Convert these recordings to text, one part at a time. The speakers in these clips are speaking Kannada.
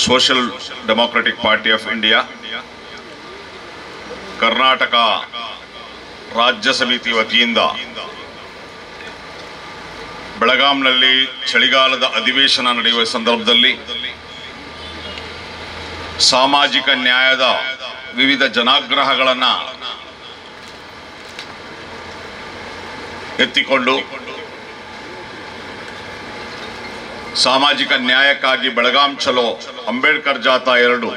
Social democratic party of India Karnataka ರಾಜ್ಯ ಸಮಿತಿ ವತಿಯಿಂದ ಬೆಳಗಾಂನಲ್ಲಿ ಚಳಿಗಾಲದ ಅಧಿವೇಶನ ನಡೆಯುವ ಸಂದರ್ಭದಲ್ಲಿ ಸಾಮಾಜಿಕ ನ್ಯಾಯದ ವಿವಿಧ ಜನಾಗ್ರಹಗಳನ್ನು ಎತ್ತಿಕೊಂಡು ಸಾಮಾಜಿಕ ನ್ಯಾಯಕ್ಕಾಗಿ ಬೆಳಗಾಂ ಚಲೋ ಅಂಬೇಡ್ಕರ್ ಜಾಥಾ 2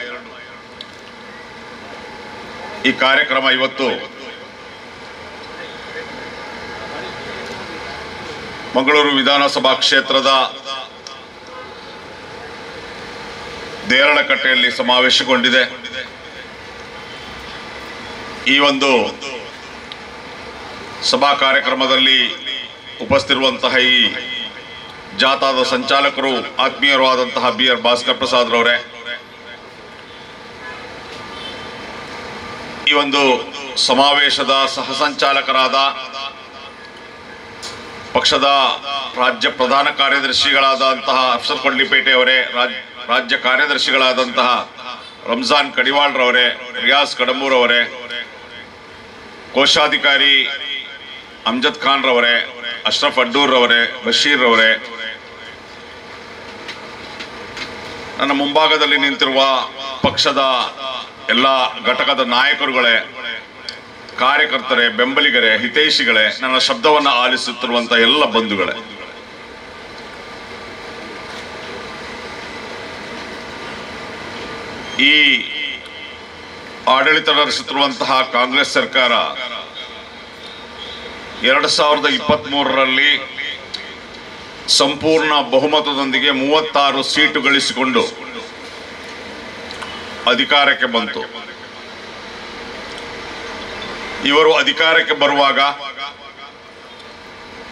ಈ ಕಾರ್ಯಕ್ರಮ ಇವತ್ತು ಮಂಗಳೂರು ವಿಧಾನಸಭಾ ಕ್ಷೇತ್ರದ ದೇರಳಕಟ್ಟೆಯಲ್ಲಿ ಸಮಾವೇಶಗೊಂಡಿದೆ. ಈ ಒಂದು ಸಭಾ ಕಾರ್ಯಕ್ರಮದಲ್ಲಿ ಉಪಸ್ಥಿತಿರುವಂತಹ ಈ ಜಾಥಾದ ಸಂಚಾಲಕರು ಆತ್ಮೀಯರಾದಂತಹ BR ಭಾಸ್ಕರ್ ಪ್ರಸಾದ್ ರವರೇ, ಈ ಒಂದು ಸಮಾವೇಶದ ಸಹ ಸಂಚಾಲಕರಾದ ಪಕ್ಷದ ರಾಜ್ಯ ಪ್ರಧಾನ ಕಾರ್ಯದರ್ಶಿಗಳಾದಂತಹ ಅಫ್ಸರ್ ಕೊಂಡ್ಲಿಪೇಟೆ ಅವರೇ, ರಾಜ್ಯ ಕಾರ್ಯದರ್ಶಿಗಳಾದಂತಹ ರಂಜಾನ್ ಕಡಿವಾಳ್ ರವರೇ, ರಿಯಾಜ್ ಕಡಂಬೂರ್ ಅವರೇ, ಕೋಶಾಧಿಕಾರಿ ಅಮ್ಜದ್ ಖಾನ್ ರವರೇ, ಅಶ್ರಫ್ ಅಡ್ಡೂರ್ ರವರೇ, ಬಶೀರ್ ರವರೇ, ನನ್ನ ಮುಂಭಾಗದಲ್ಲಿ ನಿಂತಿರುವ ಪಕ್ಷದ ಎಲ್ಲ ಘಟಕದ ನಾಯಕರುಗಳೇ, ಕಾರ್ಯಕರ್ತರೇ, ಬೆಂಬಲಿಗರೇ, ಹಿತೈಷಿಗಳೇ, ನನ್ನ ಶಬ್ದವನ್ನು ಆಲಿಸುತ್ತಿರುವಂತಹ ಎಲ್ಲ ಬಂಧುಗಳೇ, ಈ ಆಡಳಿತ ನಡೆಸುತ್ತಿರುವಂತಹ ಕಾಂಗ್ರೆಸ್ ಸರ್ಕಾರ 2023ರಲ್ಲಿ ಸಂಪೂರ್ಣ ಬಹುಮತದೊಂದಿಗೆ 36 ಸೀಟು ಗಳಿಸಿಕೊಂಡು ಅಧಿಕಾರಕ್ಕೆ ಬಂತು. ಇವರು ಅಧಿಕಾರಕ್ಕೆ ಬರುವಾಗ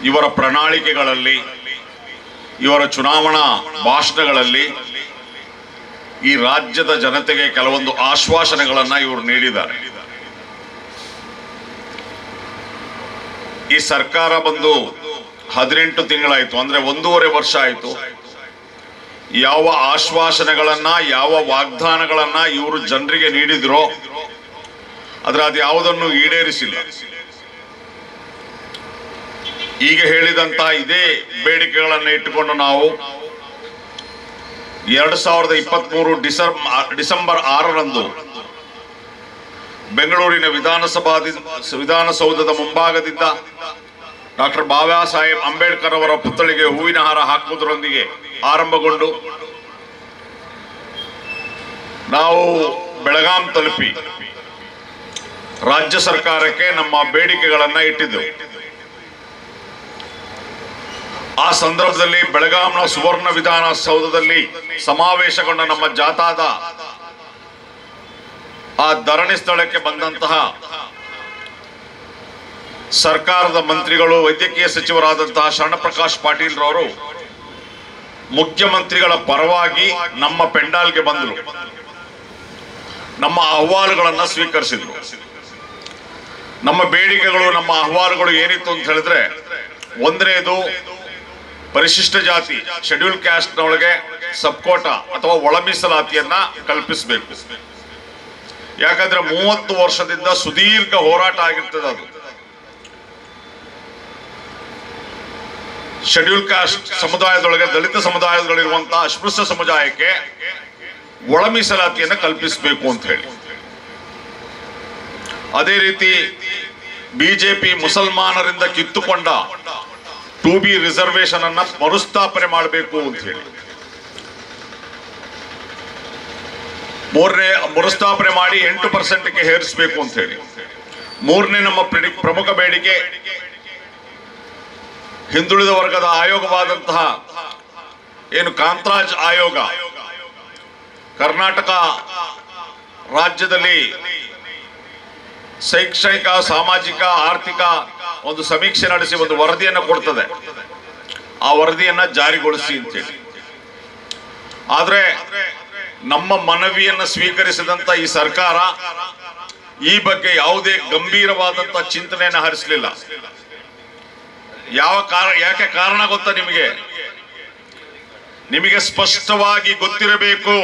ಇವರ ಪ್ರಣಾಳಿಕೆಗಳಲ್ಲಿ, ಇವರ ಚುನಾವಣಾ ಭಾಷಣಗಳಲ್ಲಿ ಈ ರಾಜ್ಯದ ಜನತೆಗೆ ಕೆಲವೊಂದು ಆಶ್ವಾಸನೆಗಳನ್ನು ಇವರು ನೀಡಿದ್ದಾರೆ. ಈ ಸರ್ಕಾರ ಬಂದು 18 ತಿಂಗಳಾಯಿತು, ಅಂದ್ರೆ 1.5 ವರ್ಷ ಆಯಿತು. ಯಾವ ಆಶ್ವಾಸನೆಗಳನ್ನ, ಯಾವ ವಾಗ್ದಾನಗಳನ್ನ ಇವರು ಜನರಿಗೆ ನೀಡಿದ್ರೋ ಆದ್ರೆ ಅದು ಯಾವುದನ್ನು ಈಡೇರಿಸಿಲ್ಲ. ಈಗ ಹೇಳಿದಂತ ಇದೇ ಬೇಡಿಕೆಗಳನ್ನು ಇಟ್ಟುಕೊಂಡು ನಾವು 2023 ಡಿಸೆಂಬರ್ 6ರಂದು ಬೆಂಗಳೂರಿನ ವಿಧಾನಸೌಧದ ಮುಂಭಾಗದಿಂದ ಡಾಕ್ಟರ್ ಬಾಬಾ ಸಾಹೇಬ್ ಅಂಬೇಡ್ಕರ್ ಅವರ ಪುತ್ಥಳಿಗೆ ಹೂವಿನ ಹಾರ ಹಾಕುವುದರೊಂದಿಗೆ ಆರಂಭಗೊಂಡು ನಾವು ಬೆಳಗಾಂ ತಲುಪಿ ರಾಜ್ಯ ಸರ್ಕಾರಕ್ಕೆ ನಮ್ಮ ಬೇಡಿಕೆಗಳನ್ನು ಇಟ್ಟಿದ್ದೆವು. ಆ ಸಂದರ್ಭದಲ್ಲಿ ಬೆಳಗಾಂನ ಸುವರ್ಣ ವಿಧಾನಸೌಧದಲ್ಲಿ ಸಮಾವೇಶಗೊಂಡ ನಮ್ಮ ಜಾಥಾದ ಆ ಧರಣಿ ಸ್ಥಳಕ್ಕೆ ಬಂದಂತಹ ಸರ್ಕಾರದ ಮಂತ್ರಿಗಳು, ವೈದ್ಯಕೀಯ ಸಚಿವರಾದಂತಹ ಶರಣಪ್ರಕಾಶ್ ಪಾಟೀಲ್ ರವರು ಮುಖ್ಯಮಂತ್ರಿಗಳ ಪರವಾಗಿ ನಮ್ಮ ಪೆಂಡಾಲ್ಗೆ ಬಂದರು. ನಮ್ಮ ಅಹವಾಲುಗಳನ್ನು ಸ್ವೀಕರಿಸಿದ್ರು. ನಮ್ಮ ಬೇಡಿಕೆಗಳು, ನಮ್ಮ ಅಹವಾಲುಗಳು ಏನಿತ್ತು ಅಂತ ಹೇಳಿದ್ರೆ, ಒಂದನೇದು ಪರಿಶಿಷ್ಟ ಜಾತಿ ಶೆಡ್ಯೂಲ್ ಕ್ಯಾಸ್ಟ್ ನೊಳಗೆ ಸಬ್ಕೋಟಾ ಅಥವಾ ಒಳ ಮೀಸಲಾತಿಯನ್ನ ಕಲ್ಪಿಸಬೇಕು. ಯಾಕಂದ್ರೆ 30 ವರ್ಷದಿಂದ ಸುದೀರ್ಘ ಹೋರಾಟ ಆಗಿರ್ತದೆ. ಅದು ಶೆಡ್ಯೂಲ್ ಕಾಸ್ಟ್ ಸಮುದಾಯದೊಳಗೆ ದಲಿತ ಸಮುದಾಯಗಳಿರುವಂತಹ ಅಸ್ಪೃಶ್ಯ ಸಮುದಾಯಕ್ಕೆ ಒಳ ಮೀಸಲಾತಿಯನ್ನು ಕಲ್ಪಿಸಬೇಕು ಅಂತ ಹೇಳಿ. ಅದೇ ರೀತಿ ಬಿಜೆಪಿ ಮುಸಲ್ಮಾನರಿಂದ ಕಿತ್ತುಕೊಂಡ 2B ರಿಸರ್ವೇಶನ್ ಅನ್ನ ಮರುಸ್ಥಾಪನೆ ಮಾಡಬೇಕು ಅಂತ ಹೇಳಿ, ಮರುಸ್ಥಾಪನೆ ಮಾಡಿ 8%ಗೆ ಏರಿಸಬೇಕು ಅಂತ ಹೇಳಿ. ಮೂರನೇ ನಮ್ಮ ಪ್ರಮುಖ ಬೇಡಿಕೆ ಹಿಂದುಳಿದ ವರ್ಗದ ಆಯೋಗವಾದಂತಹ ಏನು ಕಾಂತರಾಜ್ ಆಯೋಗ ಕರ್ನಾಟಕ ರಾಜ್ಯದಲ್ಲಿ ಶೈಕ್ಷಣಿಕ, ಸಾಮಾಜಿಕ, ಆರ್ಥಿಕ ಒಂದು ಸಮೀಕ್ಷೆ ನಡೆಸಿ ಒಂದು ವರದಿಯನ್ನು ಕೊಡ್ತದೆ. ಆ ವರದಿಯನ್ನ ಜಾರಿಗೊಳಿಸಿ ಅಂತೇಳಿ. ಆದ್ರೆ ನಮ್ಮ ಮನವಿಯನ್ನು ಸ್ವೀಕರಿಸಿದಂತ ಈ ಸರ್ಕಾರ ಈ ಬಗ್ಗೆ ಯಾವುದೇ ಗಂಭೀರವಾದಂತ ಚಿಂತನೆಯನ್ನು ಹರಿಸಲಿಲ್ಲ. ಯಾಕೆ ಕಾರಣ ಗೊತ್ತಾ ನಿಮಗೆ? ನಿಮಗೆ ಸ್ಪಷ್ಟವಾಗಿ ಗೊತ್ತಿರಬೇಕು,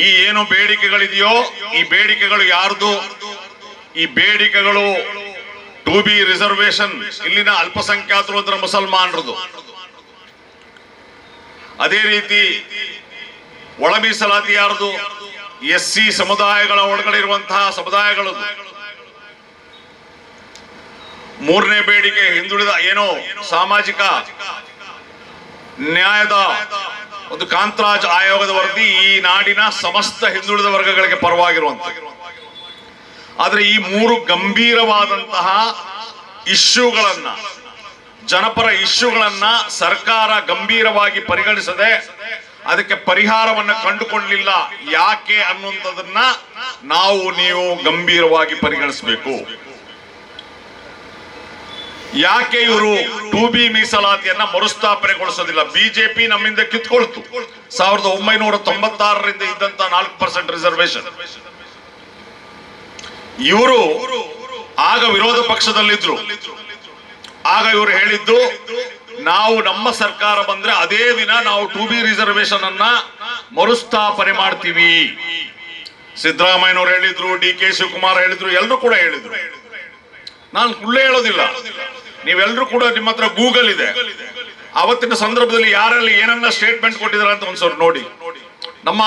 ಈ ಏನು ಬೇಡಿಕೆಗಳಿದೆಯೋ ಈ ಬೇಡಿಕೆಗಳು ಯಾರ್ದು? ಈ ಬೇಡಿಕೆಗಳು 2B ರಿಸರ್ವೇಶನ್ ಇಲ್ಲಿನ ಅಲ್ಪಸಂಖ್ಯಾತರು ಅಂದ್ರೆ ಮುಸಲ್ಮಾನರದು. ಅದೇ ರೀತಿ ಒಳ ಮೀಸಲಾತಿ ಯಾರ್ದು? SC ಸಮುದಾಯಗಳ ಒಳಗಡೆ ಇರುವಂತಹ ಸಮುದಾಯಗಳದು. ಮೂರನೇ ಬೇಡಿಕೆ ಹಿಂದುಳಿದ ಏನೋ ಸಾಮಾಜಿಕ ನ್ಯಾಯದ ಒಂದು ಕಾಂತರಾಜ್ ಆಯೋಗದ ವರದಿ ಈ ನಾಡಿನ ಸಮಸ್ತ ಹಿಂದುಳಿದ ವರ್ಗಗಳಿಗೆ ಪರವಾಗಿರುವಂತ. ಆದ್ರೆ ಈ ಮೂರು ಗಂಭೀರವಾದಂತಹ ಇಶ್ಯೂಗಳನ್ನ, ಜನಪರ ಇಶ್ಯೂಗಳನ್ನ ಸರ್ಕಾರ ಗಂಭೀರವಾಗಿ ಪರಿಗಣಿಸದೆ ಅದಕ್ಕೆ ಪರಿಹಾರವನ್ನು ಕಂಡುಕೊಳ್ಳಲಿಲ್ಲ. ಯಾಕೆ ಅನ್ನುವಂಥದನ್ನ ನಾವು ನೀವು ಗಂಭೀರವಾಗಿ ಪರಿಗಣಿಸಬೇಕು. ಯಾಕೆ ಇವರು 2B ಮೀಸಲಾತಿಯನ್ನ ಮರುಸ್ಥಾಪನೆಗೊಳಿಸೋದಿಲ್ಲ? ಬಿಜೆಪಿ ನಮ್ಮಿಂದ ಕಿತ್ಕೊಳ್ತು. 1996ರಿಂದ ಇದ್ದಂತ 4% ರಿಸರ್ವೇಶನ್. ಇವರು ಆಗ ವಿರೋಧ ಪಕ್ಷದಲ್ಲಿದ್ರು. ಆಗ ಇವರು ಹೇಳಿದ್ದು, ನಾವು ನಮ್ಮ ಸರ್ಕಾರ ಬಂದ್ರೆ ಅದೇ ದಿನ ನಾವು 2B ರಿಸರ್ವೇಶನ್ ಅನ್ನ ಮರುಸ್ಥಾಪನೆ ಮಾಡ್ತೀವಿ. ಸಿದ್ದರಾಮಯ್ಯನವರು ಹೇಳಿದ್ರು, DK ಶಿವಕುಮಾರ್ ಹೇಳಿದ್ರು, ಎಲ್ಲರೂ ಕೂಡ ಹೇಳಿದ್ರು. ನಾನು ಸುಳ್ಳೇ ಹೇಳೋದಿಲ್ಲ. ನೀವೆಲ್ಲರೂ ಕೂಡ ನಿಮ್ಮ ಹತ್ರ ಗೂಗಲ್ ಇದೆ. ಅವತ್ತಿನ ಸಂದರ್ಭದಲ್ಲಿ ಯಾರಲ್ಲಿ ಏನನ್ನ ಸ್ಟೇಟ್ಮೆಂಟ್ ಕೊಟ್ಟಿದ್ದಾರೆ ಅಂತ ಒಂದ್ಸಲ ನೋಡಿ. ನಮ್ಮ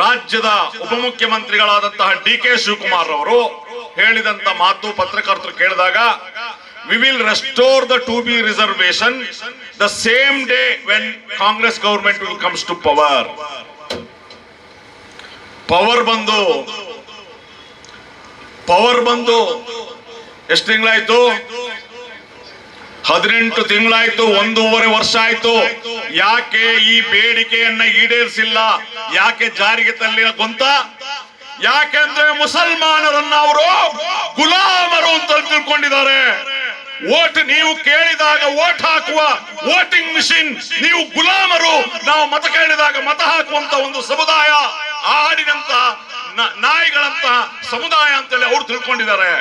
ರಾಜ್ಯದ ಉಪಮುಖ್ಯಮಂತ್ರಿಗಳಾದಂತಹ DK ಶಿವಕುಮಾರ್ ಅವರು ಹೇಳಿದಂತ ಮಾತು ಪತ್ರಕರ್ತರು ಕೇಳಿದಾಗ, we will restore the 2B reservation the same day when Congress government will comes to power. Power ಬಂದು ಎಷ್ಟು ತಿಂಗಳಾಯ್ತು? 18 ತಿಂಗಳಾಯ್ತು, 1.5 ವರ್ಷ ಆಯ್ತು. ಯಾಕೆ ಈ ಬೇಡಿಕೆಯನ್ನ ಈಡೇರಿಸಿಲ್ಲ? ಯಾಕೆ ಜಾರಿಗೆ ತರಲಿಲ್ಲ ಗೊಂತ? ಯಾಕೆಂದ್ರೆ ಮುಸಲ್ಮಾನರನ್ನ ಅವರು ಗುಲಾಮರು ಅಂತ ತಿಳ್ಕೊಂಡಿದ್ದಾರೆ. ವೋಟ್ ನೀವು ಕೇಳಿದಾಗ ವೋಟ್ ಹಾಕುವ ವೋಟಿಂಗ್ ಮಿಷಿನ್, ನೀವು ಗುಲಾಮರು. ನಾವು ಮತ ಕೇಳಿದಾಗ ಮತ ಹಾಕುವಂತ ಒಂದು ಸಮುದಾಯ, ಆಡಿನಂತ ನಾಯಿಗಳಂತ ಸಮುದಾಯ ಅಂತೇಳಿ ಅವ್ರು ತಿಳ್ಕೊಂಡಿದ್ದಾರೆ.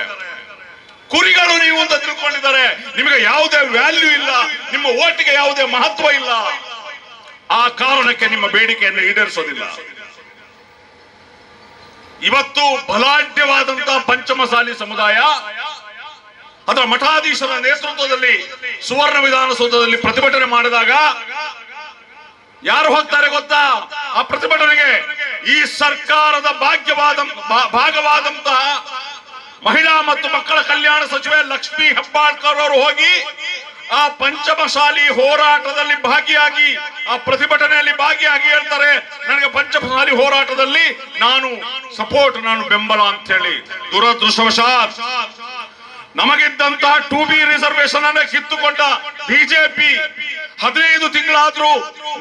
ಕುರಿಗಳು ನೀವು ಅಂತ ತಿಳ್ಕೊಂಡಿದ್ದಾರೆ. ನಿಮಗೆ ಯಾವುದೇ ವ್ಯಾಲ್ಯೂ ಇಲ್ಲ, ನಿಮ್ಮ ಓಟಿಗೆ ಯಾವುದೇ ಮಹತ್ವ ಇಲ್ಲ. ಆ ಕಾರಣಕ್ಕೆ ನಿಮ್ಮ ಬೇಡಿಕೆಯನ್ನು ಈಡೇರಿಸೋದಿಲ್ಲ. ಇವತ್ತು ಬಲಾಢ್ಯವಾದಂತಹ ಪಂಚಮಸಾಲಿ ಸಮುದಾಯ ಅದರ ಮಠಾಧೀಶರ ನೇತೃತ್ವದಲ್ಲಿ ಸುವರ್ಣ ವಿಧಾನಸೌಧದಲ್ಲಿ ಪ್ರತಿಭಟನೆ ಮಾಡಿದಾಗ ಯಾರು ಹೋಗ್ತಾರೆ ಗೊತ್ತಾ? ಆ ಪ್ರತಿಭಟನೆಗೆ ಈ ಸರ್ಕಾರದ ಭಾಗವಾದಂತಹ ಮಹಿಳಾ ಮತ್ತು ಮಕ್ಕಳ ಕಲ್ಯಾಣ ಸಚಿವೆ ಲಕ್ಷ್ಮೀ ಹೆಬ್ಬಾಳ್ಕರ್ ಅವರು ಹೋಗಿ ಆ ಪಂಚಮಸಾಲಿ ಹೋರಾಟದಲ್ಲಿ ಭಾಗಿಯಾಗಿ, ಆ ಪ್ರತಿಭಟನೆಯಲ್ಲಿ ಭಾಗಿಯಾಗಿ ಹೇಳ್ತಾರೆ, ನನಗೆ ಪಂಚಮಸಾಲಿ ಹೋರಾಟದಲ್ಲಿ ನಾನು ಸಪೋರ್ಟ್, ನಾನು ಬೆಂಬಲ ಅಂತ ಹೇಳಿ. ದುರದೃಷ್ಟವಶಾತ್ ನಮಗಿದ್ದಂತಹ 2B ರಿಸರ್ವೇಶನ್ ಅನ್ನ ಕಿತ್ತುಕೊಂಡ ಬಿಜೆಪಿ 15 ತಿಂಗಳಾದ್ರೂ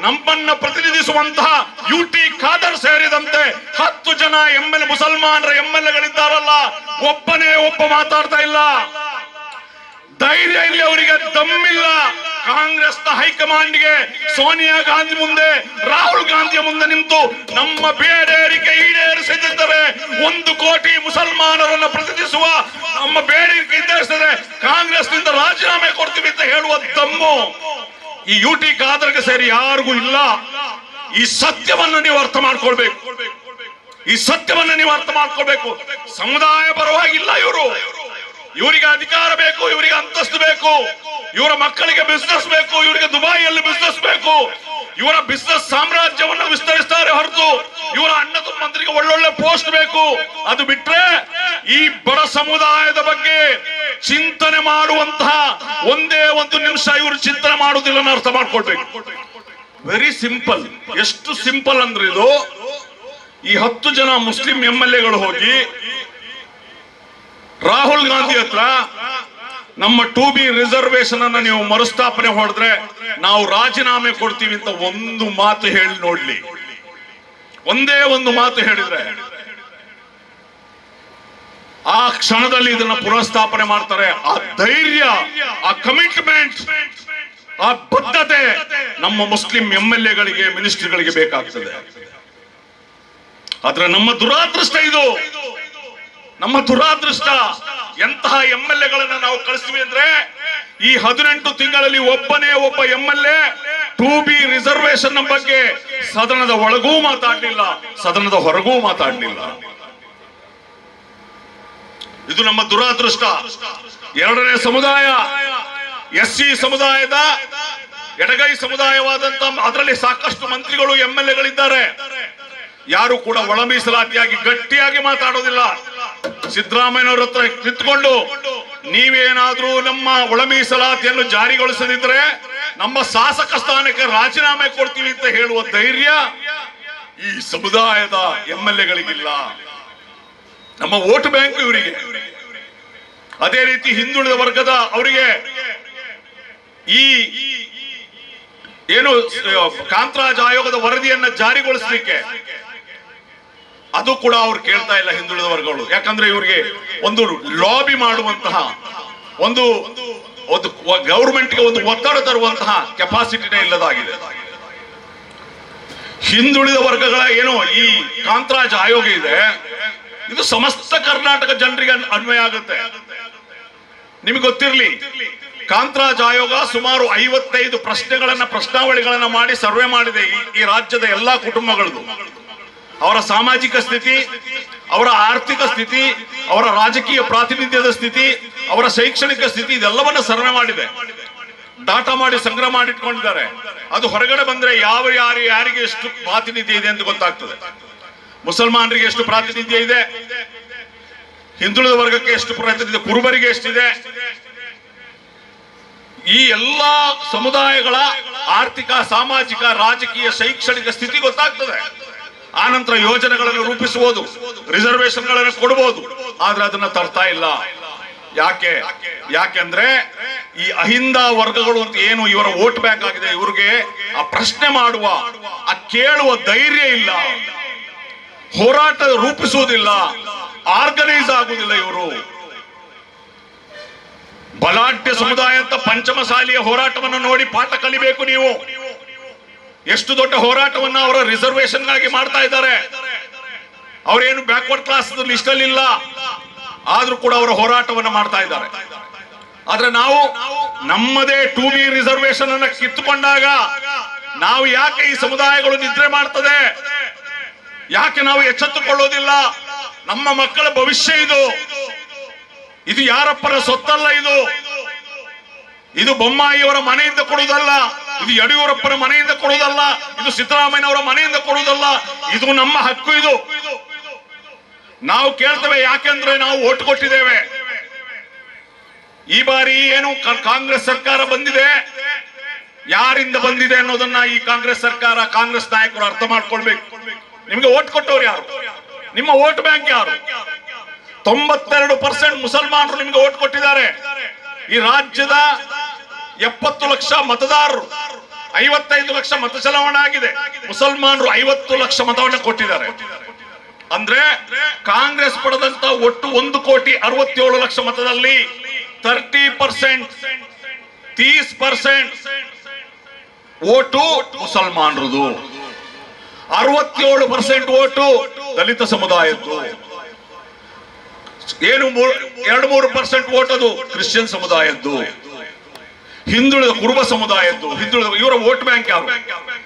ನಮ್ಮನ್ನ ಪ್ರತಿನಿಧಿಸುವಂತಹ UT ಖಾದರ್ ಸೇರಿದಂತೆ 10 ಜನ ಮುಸಲ್ಮಾನರ MLAಗಳಿದ್ದಾರಲ್ಲ, ಒಬ್ಬನೇ ಒಬ್ಬ ಮಾತಾಡ್ತಾ ಇಲ್ಲ. ಧೈರ್ಯ ಇಲ್ಲಿ ಅವರಿಗೆ ದಮ್ಮಿಲ್ಲ. ಕಾಂಗ್ರೆಸ್ನ ಹೈಕಮಾಂಡ್ಗೆ ಸೋನಿಯಾ ಗಾಂಧಿ ಮುಂದೆ, ರಾಹುಲ್ ಗಾಂಧಿಯ ಮುಂದೆ ನಿಂತು ನಮ್ಮ ಬೇಡಿಕೆ ಈಡೇರಿಸಿದ್ದರೆ 1 ಕೋಟಿ ಮುಸಲ್ಮಾನರನ್ನು ಪ್ರತಿನಿಧಿಸುವ ನಮ್ಮ ಬೇಡಿಕೆ ಈಡೇರಿಸಿದರೆ ಕಾಂಗ್ರೆಸ್ನಿಂದ ರಾಜೀನಾಮೆ ಕೊಡ್ತೀವಿ ಅಂತ ಹೇಳುವ ದಮ್ಮು ಈ UT ಖಾದರ್ಗೆ ಸೇರಿ ಯಾರಿಗೂ ಇಲ್ಲ. ಈ ಸತ್ಯವನ್ನು ನೀವು ಅರ್ಥ ಮಾಡ್ಕೊಳ್ಬೇಕು. ಈ ಸತ್ಯವನ್ನು ನೀವು ಅರ್ಥ ಮಾಡ್ಕೊಳ್ಬೇಕು. ಸಮುದಾಯ ಪರವಾಗಿಲ್ಲ ಇವರು. ಇವರಿಗೆ ಅಧಿಕಾರ ಬೇಕು, ಇವರಿಗೆ ಅಂತಸ್ತು ಬೇಕು, ಇವರ ಮಕ್ಕಳಿಗೆ ಬಿಸ್ನೆಸ್ ಬೇಕು, ಇವರಿಗೆ ದುಬೈಯಲ್ಲಿ ಬಿಸ್ನೆಸ್ ಬೇಕು, ಇವರ ಬಿಸ್ನೆಸ್ ಸಾಮ್ರಾಜ್ಯವನ್ನು ವಿಸ್ತರಿಸ್ತಾರೆ ಹೊರತು ಇವರ ಅಣ್ಣ ತಮ್ಮಂದಿರಿಗೆ ಒಳ್ಳೊಳ್ಳೆ ಪೋಸ್ಟ್ ಬೇಕು. ಅದು ಬಿಟ್ರೆ ಈ ಬಡ ಸಮುದಾಯದ ಬಗ್ಗೆ ಚಿಂತನೆ ಮಾಡುವಂತಹ ಒಂದೇ ಒಂದು ನಿಮಿಷ ಇವರು ಚಿಂತನೆ ಮಾಡುವುದಿಲ್ಲ. ಅರ್ಥ ಮಾಡ್ಕೊಳ್ಬೇಕು. Very simple. ಎಷ್ಟು ಸಿಂಪಲ್ ಅಂದ್ರೆ ಇದು, ಈ 10 ಜನ ಮುಸ್ಲಿಂ MLAಗಳು ಹೋಗಿ ರಾಹುಲ್ ಗಾಂಧಿ ಹತ್ರ ನಮ್ಮ 2B ರಿಸರ್ವೇಶನ್ ಅನ್ನ ನೀವು ಮರುಸ್ಥಾಪನೆ ಹೊಡೆದ್ರೆ ನಾವು ರಾಜೀನಾಮೆ ಕೊಡ್ತೀವಿ ಅಂತ ಒಂದು ಮಾತು ಹೇಳಿ ನೋಡ್ಲಿ. ಒಂದೇ ಒಂದು ಮಾತು ಹೇಳಿದ್ರೆ ಆ ಕ್ಷಣದಲ್ಲಿ ಇದನ್ನ ಪುನಃಸ್ಥಾಪನೆ ಮಾಡ್ತಾರೆ. ಆ ಧೈರ್ಯ, ಆ ಕಮಿಟ್ಮೆಂಟ್, ಆ ಬದ್ಧತೆ ನಮ್ಮ ಮುಸ್ಲಿಂ MLAಗಳಿಗೆ, ಮಿನಿಸ್ಟ್ರಿಗಳಿಗೆ ಬೇಕಾಗ್ತದೆ. ಆದ್ರೆ ನಮ್ಮ ದುರಾದೃಷ್ಟ ಇದು, ನಮ್ಮ ದುರಾದೃಷ್ಟ. ಎಂತಹ MLAಗಳನ್ನ ನಾವು ಕಳಿಸ್ತೀವಿ ಅಂದ್ರೆ ಈ 18 ತಿಂಗಳಲ್ಲಿ ಒಬ್ಬನೇ ಒಬ್ಬ MLA 2B ರಿಸರ್ವೇಶನ್ ಬಗ್ಗೆ ಸದನದ ಒಳಗೂ ಮಾತಾಡಲಿಲ್ಲ, ಸದನದ ಹೊರಗೂ ಮಾತಾಡಲಿಲ್ಲ. ಇದು ನಮ್ಮ ದುರಾದೃಷ್ಟ. ಎರಡನೇ ಸಮುದಾಯ SC ಸಮುದಾಯದ ಎಡಗೈ ಸಮುದಾಯವಾದಂತ, ಅದರಲ್ಲಿ ಸಾಕಷ್ಟು ಮಂತ್ರಿಗಳು MLA ಗಳಿದ್ದಾರೆ. ಯಾರು ಕೂಡ ಒಳ ಮೀಸಲಾತಿಯಾಗಿ ಗಟ್ಟಿಯಾಗಿ ಮಾತಾಡೋದಿಲ್ಲ. ಸಿದ್ದರಾಮಯ್ಯನವರ ಹತ್ರ ನಿಂತ್ಕೊಂಡು ನೀವೇನಾದ್ರೂ ನಮ್ಮ ಒಳ ಮೀಸಲಾತಿಯನ್ನು ಜಾರಿಗೊಳಿಸದಿದ್ರೆ ನಮ್ಮ ಶಾಸಕ ಸ್ಥಾನಕ್ಕೆ ರಾಜೀನಾಮೆ ಕೊಡ್ತೀವಿ ಅಂತ ಹೇಳುವ ಧೈರ್ಯ ಈ ಸಮುದಾಯದ MLA ಗಳಿಗಿಲ್ಲ. ನಮ್ಮ ವೋಟ್ ಬ್ಯಾಂಕ್ ಇವರಿಗೆ. ಅದೇ ರೀತಿ ಹಿಂದುಳಿದ ವರ್ಗದ ಅವರಿಗೆ ಈ ಏನು ಕಾಂತರಾಜ್ ಆಯೋಗದ ವರದಿಯನ್ನ ಜಾರಿಗೊಳಿಸಲಿಕ್ಕೆ ಅದು ಕೂಡ ಅವ್ರು ಕೇಳ್ತಾ ಇಲ್ಲ ಹಿಂದುಳಿದ ವರ್ಗಗಳು. ಯಾಕಂದ್ರೆ ಇವರಿಗೆ ಒಂದು ಲಾಬಿ ಮಾಡುವಂತಹ ಒಂದು ಗವರ್ಮೆಂಟ್ಗೆ ಒಂದು ಒತ್ತಡ ತರುವಂತಹ ಕೆಪಾಸಿಟಿನೇ ಇಲ್ಲದಾಗಿದೆ. ಹಿಂದುಳಿದ ವರ್ಗಗಳ ಏನು ಈ ಕಾಂತರಾಜ್ ಆಯೋಗ ಇದೆ, ಇದು ಸಮಸ್ತ ಕರ್ನಾಟಕ ಜನರಿಗೆ ಅನ್ವಯ ಆಗುತ್ತೆ. ನಿಮಗೆ ಗೊತ್ತಿರಲಿ, ಕಾಂತರಾಜ್ ಆಯೋಗ ಸುಮಾರು 55 ಪ್ರಶ್ನಾವಳಿಗಳನ್ನ ಮಾಡಿ ಸರ್ವೆ ಮಾಡಿದೆ ಈ ರಾಜ್ಯದ ಎಲ್ಲಾ ಕುಟುಂಬಗಳದು. ಅವರ ಸಾಮಾಜಿಕ ಸ್ಥಿತಿ, ಅವರ ಆರ್ಥಿಕ ಸ್ಥಿತಿ, ಅವರ ರಾಜಕೀಯ ಪ್ರಾತಿನಿಧ್ಯದ ಸ್ಥಿತಿ, ಅವರ ಶೈಕ್ಷಣಿಕ ಸ್ಥಿತಿ, ಇದೆಲ್ಲವನ್ನ ಸರ್ವೆ ಮಾಡಿದೆ. ಡಾಟಾ ಮಾಡಿ ಸಂಗ್ರಹ ಮಾಡಿಟ್ಕೊಂಡಿದ್ದಾರೆ. ಅದು ಹೊರಗಡೆ ಬಂದ್ರೆ ಯಾರಿಗೆ ಎಷ್ಟು ಪ್ರಾತಿನಿಧ್ಯ ಇದೆ ಅಂತ ಗೊತ್ತಾಗ್ತದೆ. ಮುಸಲ್ಮಾನರಿಗೆ ಎಷ್ಟು ಪ್ರಾತಿನಿಧ್ಯ ಇದೆ, ಹಿಂದುಳಿದ ವರ್ಗಕ್ಕೆ ಎಷ್ಟು ಪ್ರಾತಿನಿಧ್ಯ, ಕುರುಬರಿಗೆ ಎಷ್ಟಿದೆ, ಈ ಎಲ್ಲಾ ಸಮುದಾಯಗಳ ಆರ್ಥಿಕ, ಸಾಮಾಜಿಕ, ರಾಜಕೀಯ, ಶೈಕ್ಷಣಿಕ ಸ್ಥಿತಿ ಗೊತ್ತಾಗ್ತದೆ. ಆನಂತರ ಯೋಜನೆಗಳನ್ನು ರೂಪಿಸಬಹುದು, ರಿಸರ್ವೇಶನ್ಗಳನ್ನು ಕೊಡಬಹುದು. ಆದ್ರೆ ಅದನ್ನ ತರ್ತಾ ಇಲ್ಲ. ಯಾಕೆಂದ್ರೆ ಈ ಅಹಿಂದ ವರ್ಗಗಳು ಅಂತ ಏನು ಇವರ ವೋಟ್ ಬ್ಯಾಂಕ್ ಆಗಿದೆ, ಇವ್ರಿಗೆ ಆ ಪ್ರಶ್ನೆ ಮಾಡುವ, ಆ ಕೇಳುವ ಧೈರ್ಯ ಇಲ್ಲ, ಹೋರಾಟ ರೂಪಿಸುವುದಿಲ್ಲ, ಆರ್ಗನೈಸ್ ಆಗುವುದಿಲ್ಲ. ಇವರು ಬಲಾಢ್ಯ ಸಮುದಾಯ ಅಂತ ಪಂಚಮಸಾಲಿಯ ಹೋರಾಟವನ್ನು ನೋಡಿ ಪಾಠ ಕಲಿಬೇಕು ನೀವು. ಎಷ್ಟು ದೊಡ್ಡ ಹೋರಾಟವನ್ನ ಅವರ ರಿಸರ್ವೇಶನ್ಗಾಗಿ ಮಾಡ್ತಾ ಇದ್ದಾರೆ. ಅವರೇನು ಬ್ಯಾಕ್ವರ್ಡ್ ಕ್ಲಾಸ್ ಲಿಸ್ಟ್ ಅಲ್ಲಿ ಇಲ್ಲ, ಆದ್ರೂ ಕೂಡ ಅವರ ಹೋರಾಟವನ್ನು ಮಾಡ್ತಾ ಇದ್ದಾರೆ. ಆದ್ರೆ ನಾವು ನಮ್ಮದೇ 2B ರಿಸರ್ವೇಶನ್ ಅನ್ನ ಕಿತ್ತುಕೊಂಡಾಗ ನಾವು ಯಾಕೆ ಈ ಸಮುದಾಯಗಳು ನಿದ್ರೆ ಮಾಡ್ತದೆ, ಯಾಕೆ ನಾವು ಎಚ್ಚೆತ್ತುಕೊಳ್ಳೋದಿಲ್ಲ? ನಮ್ಮ ಮಕ್ಕಳ ಭವಿಷ್ಯ ಇದು ಯಾರಪ್ಪರ ಸೊತ್ತಲ್ಲ. ಇದು ಬೊಮ್ಮಾಯಿಯವರ ಮನೆಯಿಂದ ಕೊಡುವುದಲ್ಲ, ಇದು ಯಡಿಯೂರಪ್ಪನ ಮನೆಯಿಂದ ಕೊಡುವುದಲ್ಲ, ಇದು ಸಿದ್ದರಾಮಯ್ಯನವರ ಮನೆಯಿಂದ ಕೊಡುವುದಲ್ಲ. ಇದು ನಮ್ಮ ಹಕ್ಕು. ಇದು ನಾವು ಕೇಳ್ತೇವೆ. ಯಾಕೆಂದ್ರೆ ನಾವು ಓಟ್ ಕೊಟ್ಟಿದ್ದೇವೆ. ಈ ಬಾರಿ ಏನು ಕಾಂಗ್ರೆಸ್ ಸರ್ಕಾರ ಬಂದಿದೆ, ಯಾರಿಂದ ಬಂದಿದೆ ಅನ್ನೋದನ್ನ ಈ ಕಾಂಗ್ರೆಸ್ ಸರ್ಕಾರ, ಕಾಂಗ್ರೆಸ್ ನಾಯಕರು ಅರ್ಥ ಮಾಡ್ಕೊಳ್ಬೇಕು. ನಿಮ್ಗೆ ಓಟ್ ಕೊಟ್ಟವ್ರು ಯಾರು? ನಿಮ್ಮ ವೋಟ್ ಬ್ಯಾಂಕ್ ಯಾರು? 92% ಮುಸಲ್ಮಾನರು ನಿಮ್ಗೆ ಓಟ್ ಕೊಟ್ಟಿದ್ದಾರೆ. ಈ ರಾಜ್ಯದ 70 ಲಕ್ಷ ಮತದಾರರು, 55 ಲಕ್ಷ ಮತ ಚಲಾವಣೆ ಆಗಿದೆ. ಮುಸಲ್ಮಾನರು 50 ಲಕ್ಷ ಮತವನ್ನ ಕೊಟ್ಟಿದ್ದಾರೆ. ಅಂದ್ರೆ ಕಾಂಗ್ರೆಸ್ ಪಡೆದಂತ ಒಟ್ಟು 1,67,00,000 ಮತದಲ್ಲಿ 30% ಓಟು ಮುಸಲ್ಮಾನರದು, 67% ಓಟು ದಲಿತ ಸಮುದಾಯದ್ದು, ಏನು 2-3% ಓಟ್ ಅದು ಕ್ರಿಶ್ಚಿಯನ್ ಸಮುದಾಯದ್ದು, ಹಿಂದುಳಿದ ಕುರುಬ ಸಮುದಾಯದ್ದು. ಇವರ ವೋಟ್ ಬ್ಯಾಂಕ್ ಯಾರು?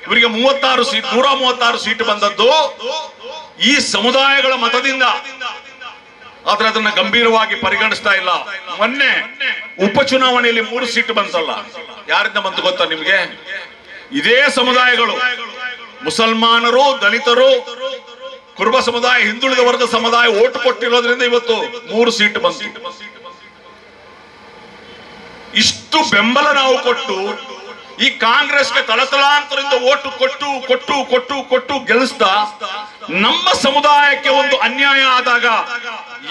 ಇವರಿಗೆ 136 ಸೀಟ್ ಬಂದದ್ದು ಈ ಸಮುದಾಯಗಳ ಮತದಿಂದ. ಆದ್ರೆ ಅದನ್ನ ಗಂಭೀರವಾಗಿ ಪರಿಗಣಿಸ್ತಾ ಇಲ್ಲ. ಮೊನ್ನೆ ಉಪಚುನಾವಣೆಯಲ್ಲಿ 3 ಸೀಟ್ ಬಂತಲ್ಲ, ಯಾರಿಂದ ಬಂತು ಗೊತ್ತಾ ನಿಮ್ಗೆ? ಇದೇ ಸಮುದಾಯಗಳು, ಮುಸಲ್ಮಾನರು, ದಲಿತರು, ಕುರುಬ ಸಮುದಾಯ, ಹಿಂದುಳಿದ ವರ್ಗ ಸಮುದಾಯ ಓಟ್ ಕೊಟ್ಟಿರೋದ್ರಿಂದ ಇವತ್ತು 3 ಸೀಟ್ ಬಂತು. ಇಷ್ಟು ಬೆಂಬಲ ನಾವು ಕೊಟ್ಟು ಈ ಕಾಂಗ್ರೆಸ್ಗೆ ತಲತಲಾಂತರದಿಂದ ಓಟು ಕೊಟ್ಟು ಕೊಟ್ಟು ಕೊಟ್ಟು ಕೊಟ್ಟು ಗೆಲ್ಲಿಸ್ತಾ ನಮ್ಮ ಸಮುದಾಯಕ್ಕೆ ಒಂದು ಅನ್ಯಾಯ ಆದಾಗ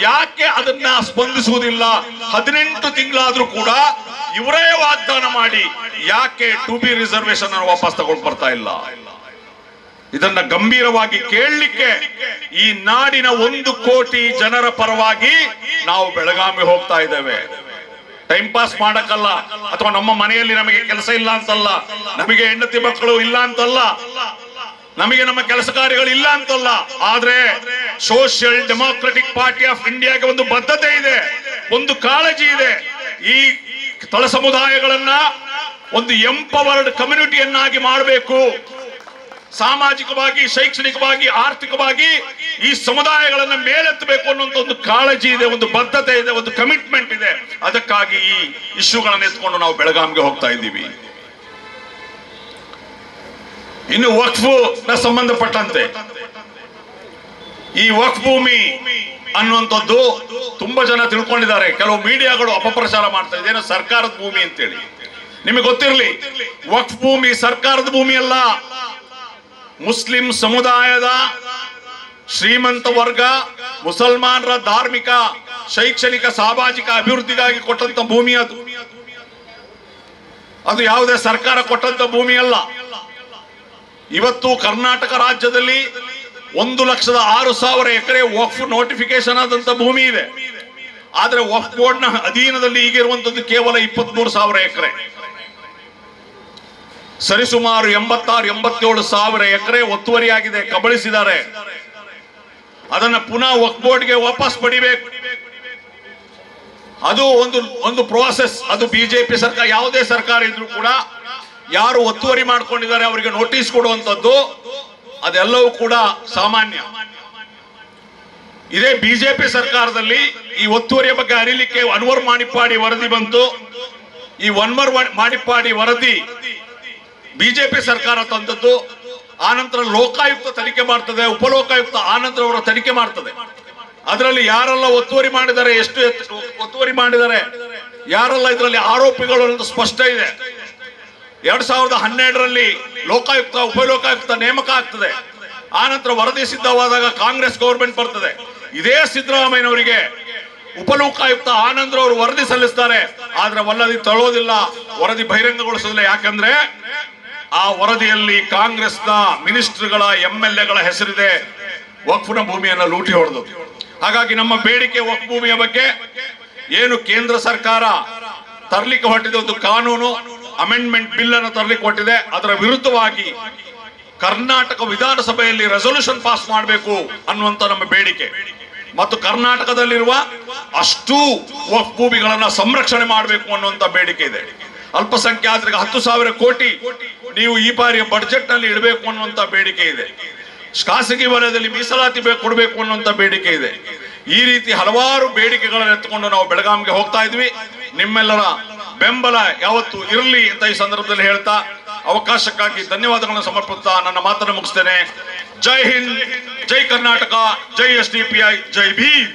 ಯಾಕೆ ಅದನ್ನ ಸ್ಪಂದಿಸುವುದಿಲ್ಲ? 18 ತಿಂಗಳಾದ್ರೂ ಕೂಡ ಇವರೇ ವಾಗ್ದಾನ ಮಾಡಿ ಯಾಕೆ 2B ರಿಸರ್ವೇಶನ್ ಅನ್ನು ವಾಪಸ್ ತಗೊಂಡು ಬರ್ತಾ ಇಲ್ಲ? ಇದನ್ನ ಗಂಭೀರವಾಗಿ ಕೇಳಲಿಕ್ಕೆ ಈ ನಾಡಿನ 1 ಕೋಟಿ ಜನರ ಪರವಾಗಿ ನಾವು ಬೆಳಗಾವಿ ಹೋಗ್ತಾ ಇದ್ದೇವೆ. ಟೈಮ್ ಪಾಸ್ ಮಾಡಕ್ಕಲ್ಲ, ಅಥವಾ ನಮ್ಮ ಮನೆಯಲ್ಲಿ ನಮಗೆ ಕೆಲಸ ಇಲ್ಲ ಅಂತಲ್ಲ, ನಮಗೆ ಹೆಂಡತಿ ಮಕ್ಕಳು ಇಲ್ಲ ಅಂತಲ್ಲ, ನಮಗೆ ನಮ್ಮ ಕೆಲಸ ಕಾರ್ಯಗಳು ಇಲ್ಲ ಅಂತಲ್ಲ. ಆದ್ರೆ ಸೋಷಿಯಲ್ ಡೆಮಾಕ್ರೆಟಿಕ್ ಪಾರ್ಟಿ ಆಫ್ ಇಂಡಿಯಾಗೆ ಒಂದು ಬದ್ಧತೆ ಇದೆ, ಒಂದು ಕಾಳಜಿ ಇದೆ. ಈ ತಳ ಸಮುದಾಯಗಳನ್ನ ಒಂದು ಎಂಪವರ್ಡ್ ಕಮ್ಯುನಿಟಿಯನ್ನಾಗಿ ಮಾಡಬೇಕು. ಸಾಮಾಜಿಕವಾಗಿ, ಶೈಕ್ಷಣಿಕವಾಗಿ, ಆರ್ಥಿಕವಾಗಿ ಈ ಸಮುದಾಯಗಳನ್ನ ಮೇಲೆತ್ತಬೇಕು ಅನ್ನುವಂಥ ಒಂದು ಕಾಳಜಿ ಇದೆ, ಒಂದು ಬದ್ಧತೆ ಇದೆ, ಒಂದು ಕಮಿಟ್ಮೆಂಟ್ ಇದೆ. ಅದಕ್ಕಾಗಿ ಈ ಇಶ್ಯೂಗಳನ್ನು ಎತ್ಕೊಂಡು ನಾವು ಬೆಳಗಾಂಗೆ ಹೋಗ್ತಾ ಇದ್ದೀವಿ. ಇನ್ನು ವಕ್ಫ್ ನ ಸಂಬಂಧಪಟ್ಟಂತೆ ಈ ವಕ್ಫ್ ಭೂಮಿ ಅನ್ನುವಂಥದ್ದು ತುಂಬಾ ಜನ ತಿಳ್ಕೊಂಡಿದ್ದಾರೆ. ಕೆಲವು ಮೀಡಿಯಾಗಳು ಅಪಪ್ರಚಾರ ಮಾಡ್ತಾ ಇದ್ದೇನೆ ಸರ್ಕಾರದ ಭೂಮಿ ಅಂತೇಳಿ. ನಿಮಗೆ ಗೊತ್ತಿರಲಿ, ವಕ್ಫ್ ಭೂಮಿ ಸರ್ಕಾರದ ಭೂಮಿ ಅಲ್ಲ. ಮುಸ್ಲಿಂ ಸಮುದಾಯದ ಶ್ರೀಮಂತ ವರ್ಗ, ಮುಸಲ್ಮಾನರ ಧಾರ್ಮಿಕ, ಶೈಕ್ಷಣಿಕ, ಸಾಮಾಜಿಕ ಅಭಿವೃದ್ಧಿಗಾಗಿ ಕೊಟ್ಟಂತ ಭೂಮಿ ಅದು. ಅದು ಯಾವುದೇ ಸರ್ಕಾರ ಕೊಟ್ಟಂತ ಭೂಮಿ ಅಲ್ಲ. ಇವತ್ತು ಕರ್ನಾಟಕ ರಾಜ್ಯದಲ್ಲಿ 1,06,000 ಎಕರೆ ವಕ್ಫ್ ನೋಟಿಫಿಕೇಶನ್ ಆದಂತ ಭೂಮಿ ಇದೆ. ಆದ್ರೆ ವಕ್ಫ್ ಬೋರ್ಡ್ ನ ಅಧೀನದಲ್ಲಿ ಈಗಿರುವಂತದ್ದು ಕೇವಲ 23,000 ಎಕರೆ. ಸರಿಸುಮಾರು 86-87,000 ಎಕರೆ ಒತ್ತುವರಿಯಾಗಿದೆ, ಕಬಳಿಸಿದ್ದಾರೆ. ಅದನ್ನ ಪುನಃ ವಕ್ಫ್ ಬೋರ್ಡ್ಗೆ ವಾಪಸ್ ಪಡಿಬೇಕು. ಅದು ಒಂದು ಪ್ರೋಸೆಸ್. ಅದು ಬಿಜೆಪಿ ಸರ್ಕಾರ, ಯಾವುದೇ ಸರ್ಕಾರ ಇದ್ರೂ ಕೂಡ ಯಾರು ಒತ್ತುವರಿ ಮಾಡ್ಕೊಂಡಿದ್ದಾರೆ ಅವರಿಗೆ ನೋಟಿಸ್ ಕೊಡುವಂತದ್ದು ಅದೆಲ್ಲವೂ ಕೂಡ ಸಾಮಾನ್ಯ. ಇದೇ ಬಿಜೆಪಿ ಸರ್ಕಾರದಲ್ಲಿ ಈ ಒತ್ತುವರಿಯ ಬಗ್ಗೆ ಅರಿಲಿಕ್ಕೆ ಅನ್ವರ್ ಮಾಣಿಪ್ಪಾಡಿ ವರದಿ ಬಂತು. ಈ ಅನ್ವರ್ ಮಾಣಿಪ್ಪಾಡಿ ವರದಿ ಬಿಜೆಪಿ ಸರ್ಕಾರ ತಂದದ್ದು. ಆನಂತರ ಲೋಕಾಯುಕ್ತ ತನಿಖೆ ಮಾಡ್ತದೆ, ಉಪಲೋಕಾಯುಕ್ತ ಆನಂತರ ಅವರ ತನಿಖೆ ಮಾಡ್ತದೆ. ಅದರಲ್ಲಿ ಯಾರೆಲ್ಲ ಒತ್ತುವರಿ ಮಾಡಿದ್ದಾರೆ, ಎಷ್ಟು ಒತ್ತುವರಿ ಮಾಡಿದ್ದಾರೆ, ಯಾರೆಲ್ಲ ಇದರಲ್ಲಿ ಆರೋಪಿಗಳು ಅನ್ನೋದು ಸ್ಪಷ್ಟ ಇದೆ. 2012ರಲ್ಲಿ ಲೋಕಾಯುಕ್ತ ಉಪಲೋಕಾಯುಕ್ತ ನೇಮಕ ಆಗ್ತದೆ. ಆನಂತರ ವರದಿ ಸಿದ್ಧವಾದಾಗ ಕಾಂಗ್ರೆಸ್ ಗೌರ್ಮೆಂಟ್ ಬರ್ತದೆ. ಇದೇ ಸಿದ್ದರಾಮಯ್ಯನವರಿಗೆ ಉಪಲೋಕಾಯುಕ್ತ ಆನಂದ್ರ ಅವರು ವರದಿ ಸಲ್ಲಿಸ್ತಾರೆ. ಆದ್ರೆ ವರದಿ ತಳ್ಳೋದಿಲ್ಲ, ವರದಿ ಬಹಿರಂಗಗೊಳಿಸೋದಿಲ್ಲ. ಯಾಕಂದ್ರೆ ಆ ವರದಿಯಲ್ಲಿ ಕಾಂಗ್ರೆಸ್ನ ಮಿನಿಸ್ಟರ್ಗಳ, MLAಗಳ ಹೆಸರಿದೆ ವಕ್ಫ್ನ ಭೂಮಿಯನ್ನ ಲೂಟಿ ಹೊಡೆದು. ಹಾಗಾಗಿ ನಮ್ಮ ಬೇಡಿಕೆ ವಕ್ಫ್ ಭೂಮಿಯ ಬಗ್ಗೆ ಏನು ಕೇಂದ್ರ ಸರ್ಕಾರ ತರಲಿಕ್ಕೆ ಹೊರಟಿದೆ, ಒಂದು ಕಾನೂನು ಅಮೆಂಡ್ಮೆಂಟ್ ಬಿಲ್ ಅನ್ನು ತರಲಿಕ್ಕೆ ಹೊರಟಿದೆ, ಅದರ ವಿರುದ್ಧವಾಗಿ ಕರ್ನಾಟಕ ವಿಧಾನಸಭೆಯಲ್ಲಿ ರೆಸೊಲ್ಯೂಷನ್ ಪಾಸ್ ಮಾಡಬೇಕು ಅನ್ನುವಂತ ನಮ್ಮ ಬೇಡಿಕೆ. ಮತ್ತು ಕರ್ನಾಟಕದಲ್ಲಿರುವ ಅಷ್ಟು ವಕ್ಫ್ ಭೂಮಿಗಳನ್ನ ಸಂರಕ್ಷಣೆ ಮಾಡಬೇಕು ಅನ್ನುವಂತ ಬೇಡಿಕೆ ಇದೆ. ಅಲ್ಪಸಂಖ್ಯಾತರಿಗೆ 10,000 ಕೋಟಿ ನೀವು ಈ ಬಾರಿಯ ಬಡ್ಜೆಟ್ ನಲ್ಲಿ ಇಡಬೇಕು ಅನ್ನುವಂತ ಬೇಡಿಕೆ ಇದೆ. ಖಾಸಗಿ ವಲಯದಲ್ಲಿ ಮೀಸಲಾತಿ ಕೊಡಬೇಕು ಅನ್ನುವಂತ ಬೇಡಿಕೆ ಇದೆ. ಈ ರೀತಿ ಹಲವಾರು ಬೇಡಿಕೆಗಳನ್ನು ಎತ್ತುಕೊಂಡು ನಾವು ಬೆಳಗಾಂಗೆ ಹೋಗ್ತಾ ಇದ್ವಿ. ನಿಮ್ಮೆಲ್ಲರ ಬೆಂಬಲ ಯಾವತ್ತು ಇರಲಿ ಅಂತ ಈ ಸಂದರ್ಭದಲ್ಲಿ ಹೇಳ್ತಾ, ಅವಕಾಶಕ್ಕಾಗಿ ಧನ್ಯವಾದಗಳನ್ನು ಸಮರ್ಪಿಸ್ತಾ ನನ್ನ ಮಾತನ್ನು ಮುಗಿಸ್ತೇನೆ. ಜೈ ಹಿಂದ್, ಜೈ ಕರ್ನಾಟಕ, ಜೈ SDPI, ಜೈ ಭೀಮ್.